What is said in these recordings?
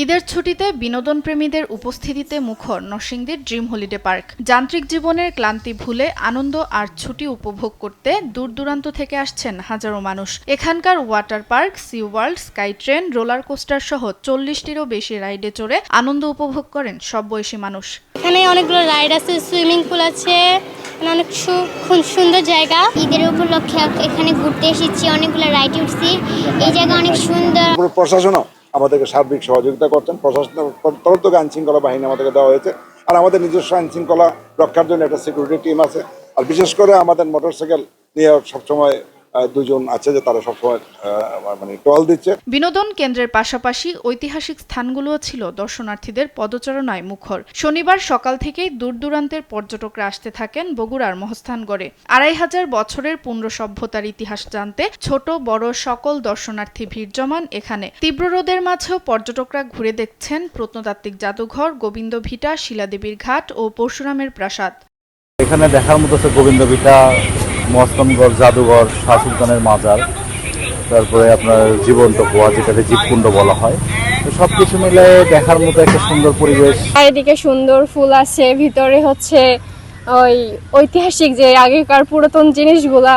ঈদের ছুটিতে বিনোদন প্রেমীদের উপস্থিতিতে মুখর নরসিংদীর ড্রিম হলিডে পার্ক। যান্ত্রিক জীবনের ক্লান্তি ভুলে আনন্দ আর ছুটি উপভোগ করতে দূর দূরান্ত থেকে আসছেন হাজারো মানুষ। এখানকার water park, sea world, sky train, roller coaster সহ 40টিরও বেশি রাইডে চড়ে আনন্দ উপভোগ করেন সব বয়সী মানুষ। এখানে অনেকগুলো রাইড আছে, সুইমিং পুল আছে, অনেক খুব সুন্দর জায়গা। ঈদের উপলক্ষে এখানে ঘুরতে এসেছি, অনেকগুলো রাইডে উঠছি। এই জায়গা অনেক সুন্দর। প্রশাসনও আমাদেরকে সার্বিক সহযোগিতা করছেন। প্রশাসনের তরফ থেকে আইন শৃঙ্খলা বাহিনী আমাদেরকে দেওয়া হয়েছে, আর আমাদের নিজস্ব আইন শৃঙ্খলা রক্ষার জন্য একটা সিকিউরিটি টিম আছে। আর বিশেষ করে আমাদের মোটরসাইকেল নিয়ে সবসময় দুজন আছে যে তারা সবসময় টোল দিচ্ছে। বিনোদন কেন্দ্রের পাশাপাশি ঐতিহাসিক স্থানগুলোও ছিল দর্শনার্থীদের পদচারণায় মুখর। শনিবার সকাল থেকেই দূর দূরান্তের পর্যটকরা আসতে থাকেন বগুড়ার মহস্থানগড়ে। 2500 বছরের পুণ্য সভ্যতার ইতিহাস জানতে ছোট বড় সকল দর্শনার্থী ভিড় জমান এখানে। তীব্র রোদের মাঝেও পর্যটকরা ঘুরে দেখছেন প্রত্নতাত্ত্বিক জাদুঘর, গোবিন্দ ভিটা, শিলাদেবীর ঘাট ও পরশুরামের প্রাসাদ। এখানে দেখার মতো আছে গোবিন্দ ভিটা, মহস্থানগড়, জাদুঘর, শাহ সুলতানের মাজার, তারপরে আপনার জীবন্ত কুয়া যেটাকে জীবকুণ্ড বলা হয়। তো সবকিছু মিলে দেখার মতো একটা সুন্দর পরিবেশ। চারিদিকে সুন্দর ফুল আছে, ভিতরে হচ্ছে ওই ঐতিহাসিক যে আগেকার পুরাতন জিনিসগুলা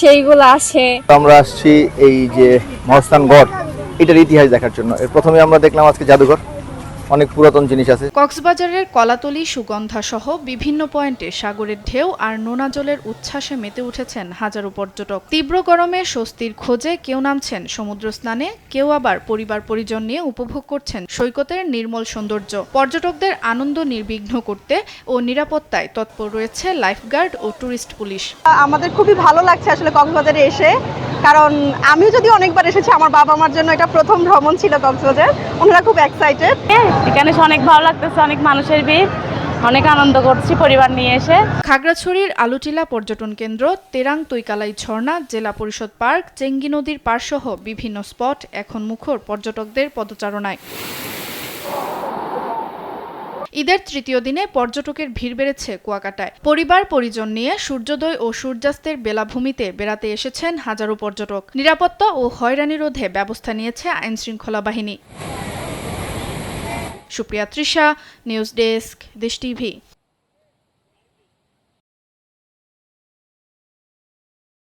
সেইগুলো আছে। আমরা আসছি এই যে মহস্থানগড়, এটার ইতিহাস দেখার জন্য। এর প্রথমে আমরা দেখলাম আজকে জাদুঘর, অনেক পুরাতন জিনিস আছে। কক্সবাজারের কলাতলি, সুগন্ধা সহ বিভিন্ন পয়েন্টে সাগরের ঢেউ আর নোনা জলের উচ্ছ্বাসে মেতে উঠেছেন হাজারো পর্যটক। তীব্র গরমে স্বস্তির খোঁজে কেউ নামছেন সমুদ্র স্নানে, কেউ আবার পরিবার পরিজন নিয়ে উপভোগ করছেন সৈকতের নির্মল সৌন্দর্য। পর্যটকদের আনন্দ নির্বিঘ্ন করতে ও নিরাপত্তায় তৎপর রয়েছে লাইফগার্ড ও টুরিস্ট পুলিশ। আমাদের খুবই ভালো লাগছে আসলে কক্সবাজারে এসে, কারণ আমিও যদি অনেকবার এসেছি, আমার বাবা মার জন্য এটা প্রথম ভ্রমণ ছিল কক্সবাজার। ওনারা খুব এক্সাইটেড। এখানে অনেক ভালো লাগতেছে, অনেক মানুষের ভিড়, অনেক আনন্দ করছি পরিবার নিয়ে এসে। খাগড়াছড়ির আলুটিলা পর্যটন কেন্দ্র, তেরাং তৈকালাই ঝর্ণা, জেলা পরিষদ পার্ক, চেঙ্গি নদীর পাড়সহ বিভিন্ন স্পট এখন মুখর পর্যটকদের পদচারণায়। ঈদের তৃতীয় দিনে পর্যটকের ভিড় বেড়েছে কুয়াকাটায়। পরিবার পরিজন নিয়ে সূর্যোদয় ও সূর্যাস্তের বেলাভূমিতে বেড়াতে এসেছেন হাজারো পর্যটক। নিরাপত্তা ও হয়রানি রোধে ব্যবস্থা নিয়েছে আইনশৃঙ্খলা বাহিনী। সুপ্রিয়া তৃষা, নিউজ ডেস্ক, দেশ টিভি।